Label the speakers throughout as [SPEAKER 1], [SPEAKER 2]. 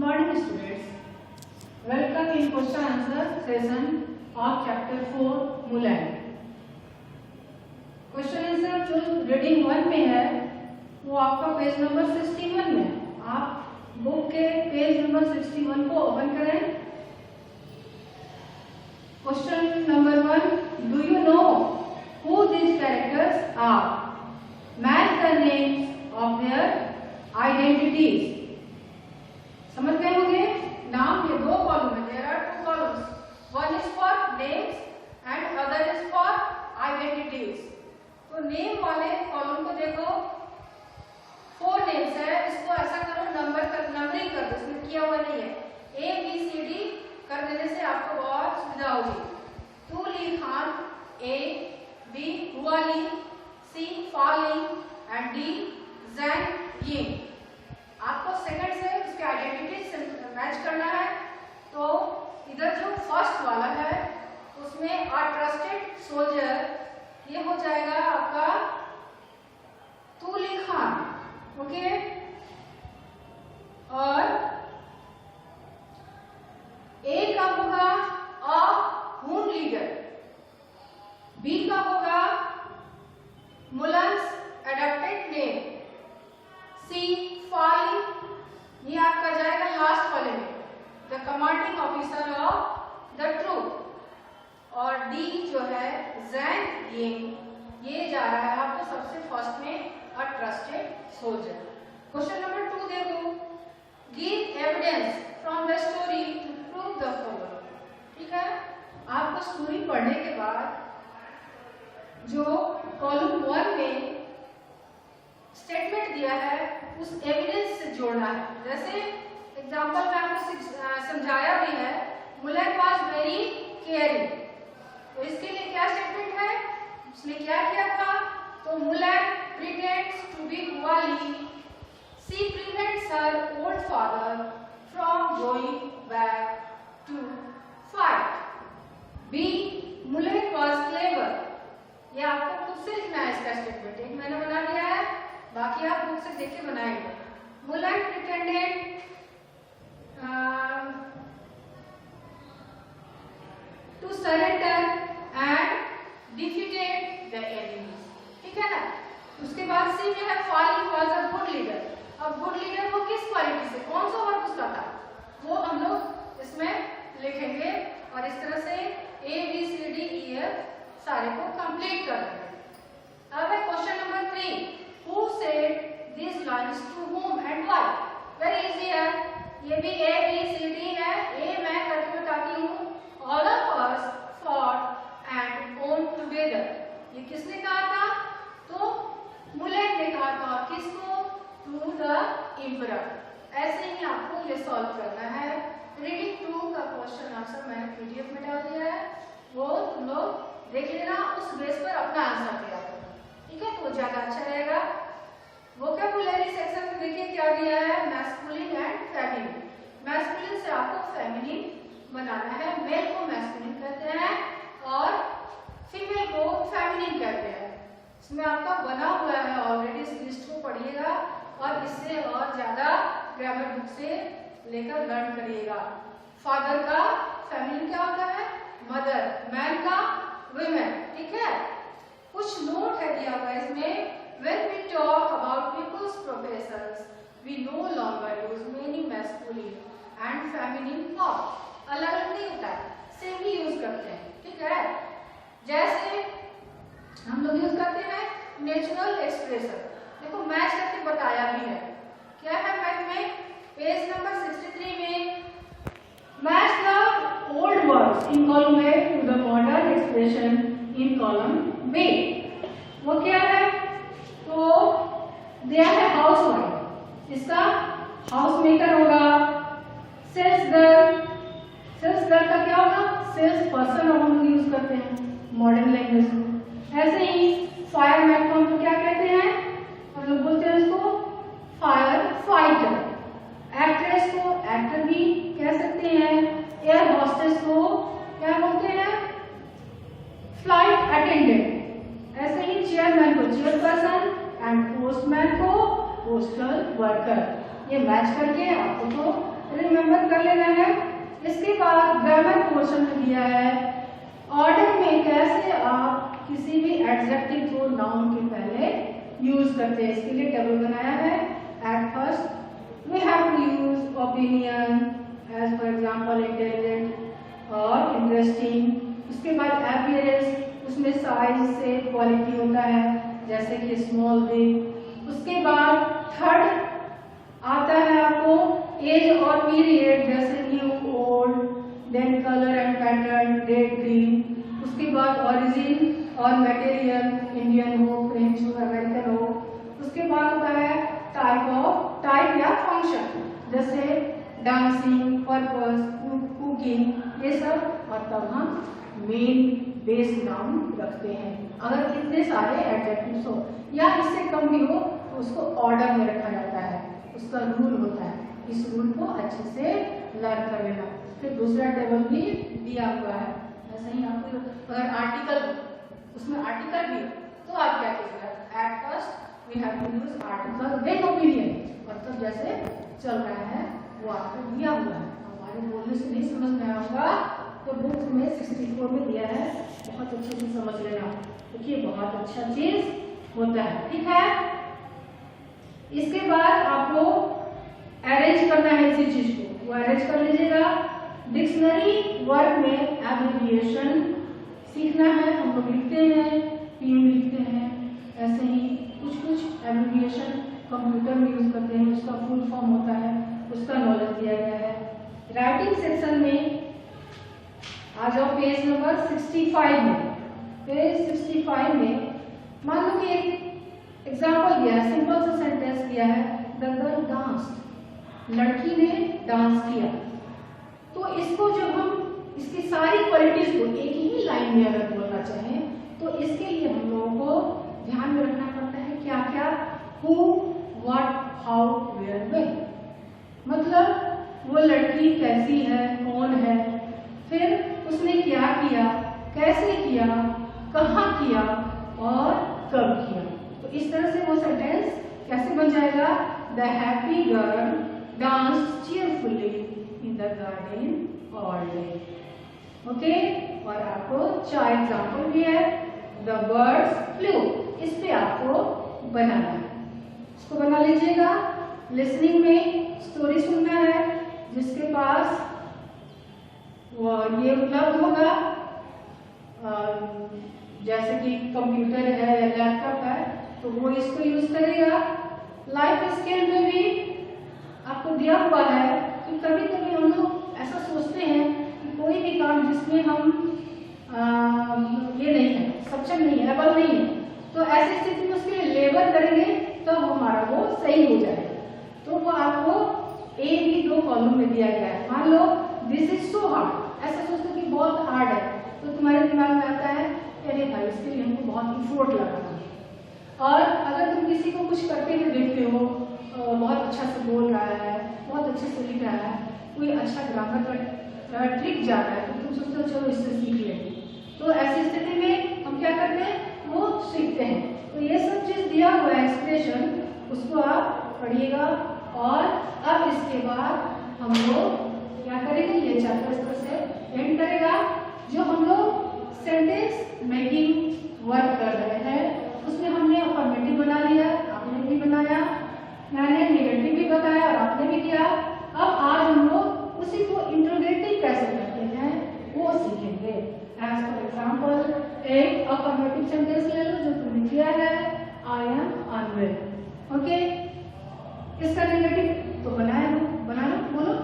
[SPEAKER 1] morning students. Welcome in question answer session of chapter 4 Mulan. Question answer जो reading 1 में है वो आपका पेज नंबर 61 में है। आप बुक के पेज नंबर 61 को ओपन करें। Question number 1, do you know who these characters are? Match the names of their identities. समझ गए होंगे? नाम के दो कॉलम है। There are two columns. One is for names and other is for identities. तो नेम वाले कॉलम को देखो, 4 नेम्स है। इसको ऐसा करो, नंबरिंग कर दो। इसमें किया हुआ नहीं है। A B C D कर देने से आपको बहुत सुविधा होगी। तूली खान A, B Hua Li, C Fa Li and D Zhang Ying. आपको सेकंड से उसके आइडेंटिटी से मैच करना है। तो इधर जो फर्स्ट वाला है उसमें अ ट्रस्टेड सोल्जर, ये हो जाएगा आपका तूली खान। ओके, और ए का होगा अ हून लीडर, बी का होगा Mulan's adopted name, C Fali, ये आपका जाएगा लास्ट वाले में, the commanding officer of the troop, और डी जो है जैंग यिंग, ये जा रहा है आपको सबसे फर्स्ट में a trusted soldier. Question number 2 देखो, give evidence from the story to prove the following. ठीक है, आपको स्टोरी पढ़ने के बाद जो कॉलम 1 में स्टेटमेंट दिया है उस एविडेंस से जोड़ना है। जैसे एग्जांपल में आपको समझाया भी है, मुलन वाज वेरी केयरिंग। तो इसके लिए क्या स्टेटमेंट है, उसने क्या किया था? तो Mulan pretends to be Hua Li, C prevents her old father from going back to fight. B Mulan was clever, ये आपको खुद से लिखना है इसका स्टेटमेंट। एक मैंने बना लिया है, बाकी आप बुक से देख के बनाएंगे। Mulan pretended to surrender and defeated the enemies. ठीक है ना। उसके बाद सी में है Fa Li was a good leader. अब गुड लीडर वो किस क्वालिटी से, कौन सा वर्क उसका था, वो हम लोग इसमें लिखेंगे और इस तरह से A B C D E F सारे को कंप्लीट कर देंगे। अब है question number 3, who said this lines to whom and why? Very easy है, ये भी ए बी सी डी है। ए मैं करके बताती हूँ, all of us fought and own together. ये किसने कहा था? तो मुलन ने कहा था। और किसको? To the emperor. ऐसे ही आपको ये सॉल्व करना है। रीडिंग 2 का क्वेश्चन आंसर मैंने पीडीएफ में डाल दिया है, वो तुम लोग देख लेना, उस बेस पर अपना आंसर दिया करना। ठीक है, तो ज्यादा अच्छा रहेगा। वोकैबुलरी सेक्शन में देखिए क्या दिया है, मैस्कुलिन एंड फेमिनिन। मैस्कुलिन से आपको फेमिनिन बनाना है। मेल को मैस्कुलिन कहते हैं और फीमेल को फेमिनिन कहते हैं। इसमें आपका बना हुआ है ऑलरेडी, इस लिस्ट को पढ़िएगा और इससे और ज्यादा ग्रामर बुक से लेकर लर्न करिएगा। फादर का फेमिनिन क्या होता है? मदर। मैन का वुमेन। ठीक है, कुछ नोट है दिया हुआ इसमें। When we talk about people's professions, we no longer use many masculine and feminine forms. अलग अलग नहीं होता है, सेम ही यूज करते हैं। ठीक है, जैसे हम लोग यूज करते हैं नेचुरल एक्सप्रेशन। देखो मैच करके बताया भी है, क्या है मैथ में, पेज नंबर 63 में, match the old words in column A to the modern expression in column B. वो क्या है? तो दिया है हाउस वाइफ, इसका हाउस मेकर होगा। सेल्स गर्ल, सेल्स गर्ल का क्या होगा? सेल्स पर्सन हम लोग यूज करते हैं मॉडर्न लैंग्वेज में। ऐसे ही फायरमैन को हम लोग क्या कहते हैं? हम लोग बोलते हैं इसको फायर फाइटर। एक्ट्रेस को एक्टर भी कह सकते हैं। एयर होस्टेस को क्या बोलते हैं? Flight attendant. ऐसे ही चेयरमैन को चेयरपर्सन एंड पोस्टमैन को पोस्टल वर्कर। ये मैच करके आपको तो रिमेम्बर कर लेना है। इसके बाद ग्रामर पोर्शन में दिया है ऑर्डर में कैसे आप किसी भी एडजेक्टिव को नाउन के पहले यूज करते हैं। इसके लिए टेबल बनाया है। At first we have to use opinion as for example intelligent और इंटरेस्टिंग। उसके बाद अपीयरेंस, उसमें साइज से क्वालिटी होता है जैसे कि स्मॉल बिग। उसके बाद थर्ड आता है आपको एज और पीरियड जैसे new old, then colour and pattern red green. उसके बाद ओरिजिन और मटेरियल इंडियन हो, फ्रेंच हो, अमेरिकन हो। उसके बाद होता है टाइप या फंक्शन जैसे डांसिंग, पर्पस, कुकिंग, ये सब। और तब हम मेन बेस नाउन रखते हैं। अगर इतने सारे एडजेक्टिव्स हो या इससे कम भी हो तो उसको ऑर्डर में रखा जाता है, उसका रूल होता है। इस रूल को अच्छे से लर्न कर लेना। फिर दूसरा टेबल भी दिया हुआ है। ऐसे ही आपको अगर आर्टिकल उसमें आर्टिकल भी तो आप क्या कीजिएगा, at first we have to use article then opinion. मतलब जैसे चल रहा है वो आपको दिया हुआ है। हमारे बोलने से नहीं समझ में आऊंगा तो बुक में 64 में दिया है, बहुत अच्छे से समझ लेना क्योंकि ये बहुत अच्छा चीज होता है। ठीक है, इसके बाद आपको अरेंज करना है इसी चीज को, वो अरेंज कर लीजिएगा। डिक्शनरी वर्क में एब्रिविएशन सीखना है। हम लोग लिखते हैं, पीएम लिखते हैं, ऐसे ही कुछ एब्रिविएशन कंप्यूटर में यूज करते हैं, उसका फुल फॉर्म होता है, उसका नॉलेज दिया गया है। राइटिंग सेक्शन में आ जाओ पेज नंबर 65 में। पेज 65 में मान लो कि एक एग्जाम्पल दिया है, सिंपल सा सेंटेंस दिया है, द गर्ल डांस्ड, लड़की ने डांस किया। तो इसको जब हम इसकी सारी क्वालिटीज को एक ही लाइन में अगर बोलना चाहें तो इसके लिए हम लोगों को ध्यान में रखना पड़ता है क्या क्या, who, what, how, where, when. मतलब वो लड़की कैसी है, कौन है, फिर उसने क्या किया, कैसे किया, कहाँ किया और कब किया। तो इस तरह से वो सेंटेंस कैसे बन जाएगा, the happy girl danced cheerfully in the garden all day. Okay, और आपको 4 एग्जाम्पल भी है। द बर्ड्स फ्लू, इस पे आपको बनाना है, इसको बना लीजिएगा। लिसनिंग में स्टोरी सुनना है, जिसके पास ये उपलब्ध होगा जैसे कि कंप्यूटर है या लैपटॉप है तो वो इसको यूज करेगा। लाइफ स्किल में भी आपको दिया हुआ है कि कभी कभी हम लोग ऐसा सोचते हैं कि कोई भी काम जिसमें हम ये नहीं है, सक्षम नहीं है, एबल नहीं है, तो ऐसी स्थिति में उसके लिए लेबर करेंगे तो हमारा वो सही हो जाएगा। तो वो आपको ए बी 2 कॉलम में दिया गया है। मान लो दिस इज सो हार्ड, ऐसा सोचते कि बहुत हार्ड है तो तुम्हारे दिमाग में आता है अरे भाई इसके लिए हमको बहुत इफोर्ट लगाना है। और अगर तुम किसी को कुछ करते हुए देखते हो, बहुत अच्छा से बोल रहा है, बहुत अच्छे से लिख रहा है, कोई अच्छा ग्रामर का ट्रिक जाना है तो तुम सोचते हो चलो इससे सीख लेंगे। तो ऐसी स्थिति में हम क्या करते हैं, वो सीखते हैं। तो ये सब चीज दिया हुआ है एक्सप्रेशन, उसको आप पढ़िएगा। और अब इसके बाद हम लोग क्या करेंगे, ये चैप्टर इस तरह से एंड करेगा। जो हम लोग सेंटेंस मेकिंग वर्क कर रहे हैं उसमें हमने अफर्मेटिव बना लिया, आपने भी बनाया, मैंने नेगेटिव भी बताया और आपने भी किया। अब आज हम लोग उसी को इंट्रोगेटिव कैसे करते हैं वो सीखेंगे। एज फॉर एग्जाम्पल एक अफर्मेटिव सेंटेंस ले लो जो तुमने किया है, आई एम अनवेल। ओके, इसका नेगेटिव तो बना लो, बोलो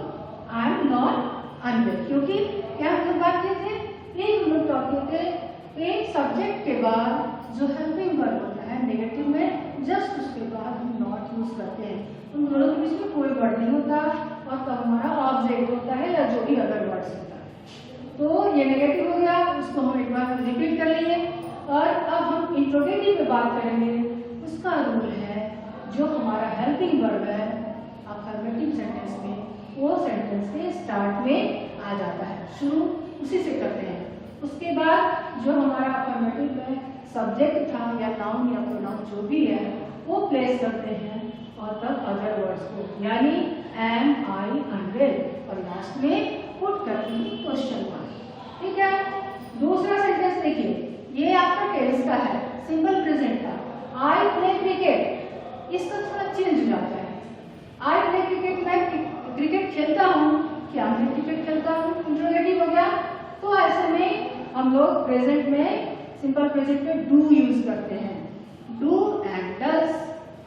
[SPEAKER 1] आई एम नॉट अनवेल। क्योंकि क्या हम लोग बात किए थे, ये हम लोग टॉपिक के एक सब्जेक्ट के बाद जो हेल्पिंग वर्ब होता है नेगेटिव में, जस्ट उसके बाद हम नॉट यूज करते हैं। उन दोनों के बीच में कोई वर्ड नहीं होता और तब हमारा ऑब्जेक्ट होता है या जो भी अदर वर्ड्स होता है। तो ये नेगेटिव हो गया, उसको हम एक बार रिपीट कर लेंगे। और अब हम इंट्रोगेटिव पे बात करेंगे। उसका रूल है जो हमारा हेल्पिंग वर्ब है अफर्मेटिव सेंटेंस में, वो सेंटेंस के स्टार्ट में आ जाता है, शुरू उसी से करते हैं। उसके बाद जो हमारा अफर्मेटिव में सब्जेक्ट था या नाउन या प्रोनाउन जो भी है वो प्लेस करते हैं और तब अदर वर्ड्स को, यानी एम, आई, 100 और लास्ट में पुट करती हूँ क्वेश्चन मार्क। ठीक है, दूसरा सेंटेंस देखिए, ये आपका टेंस का है, सिंपल प्रेजेंट का। आई प्ले क्रिकेट, इसका थोड़ा चेंज हो जाता है। आई प्ले क्रिकेट, मैं क्रिकेट खेलता हूँ, क्या मैं क्रिकेट खेलता हूँ, इंट्रोगेटिव हो गया। तो ऐसे में हम लोग प्रेजेंट में सिंपल प्रेजेंट में डू यूज करते हैं, डू एंड डज।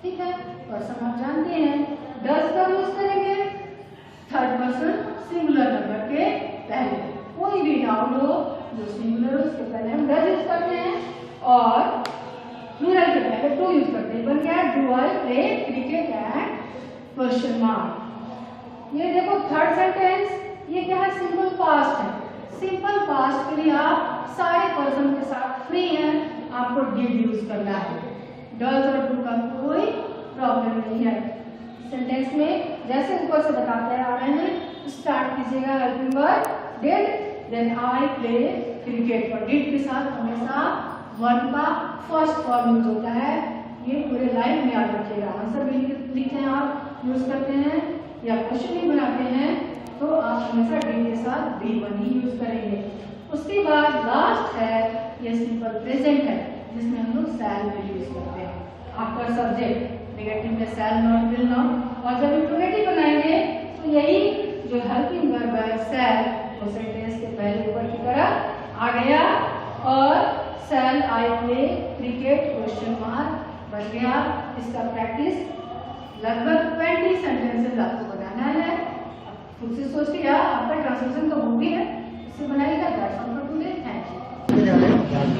[SPEAKER 1] ठीक है, पर्सन आप जानते हैं, डज का यूज करेंगे थर्ड पर्सन सिंगुलर नंबर के पहले। कोई भी नाउन हो जो सिंगुलर उसके पहले हम डज यूज करते हैं और प्लूरल के पहले डू यूज करते हैं। बन गया do I play cricket and question mark. ये देखो थर्ड सेंटेंस, ये क्या है, सिंपल पास्ट है। सिंपल पास्ट के लिए आप सारे पर्सन के साथ फ्री हैं, आपको डिड यूज करना है। डज और डू का कोई प्रॉब्लम नहीं है। सेंटेंस में जैसे ऊपर से बताते आ रहे हैं, स्टार्ट कीजिएगा helping word did, then I play cricket. और डिड के साथ हमेशा वर्ब का फर्स्ट फॉर्म यूज होता है। ये पूरे लाइन में याद रखिएगा। आंसर भी लिखते हैं आप, यूज करते हैं या क्वेश्चन भी बनाते हैं तो आप हमेशा डिड के साथ D1 ही यूज करेंगे। उसके बाद लास्ट है ये सिंपल प्रेजेंट है, जिसमें हम लोग शैल विल यूज करते हैं। आपका सब्जेक्ट नेगेटिव में शैल नॉट विल नॉट, और जब इंट्रोगेटिव बनाएंगे तो यही जो हेल्पिंग वर्ब है शैल, वो सेंटेंस के पहले ऊपर की तरफ आ गया और shall I play cricket question mark बन गया। इसका प्रैक्टिस लगभग 20 सेंटेंसेस आपको बनाना है। खुद से सोच के आपका ट्रांसलेशन का बुक भी है, इससे बनाइएगा। That's all for today, thank you.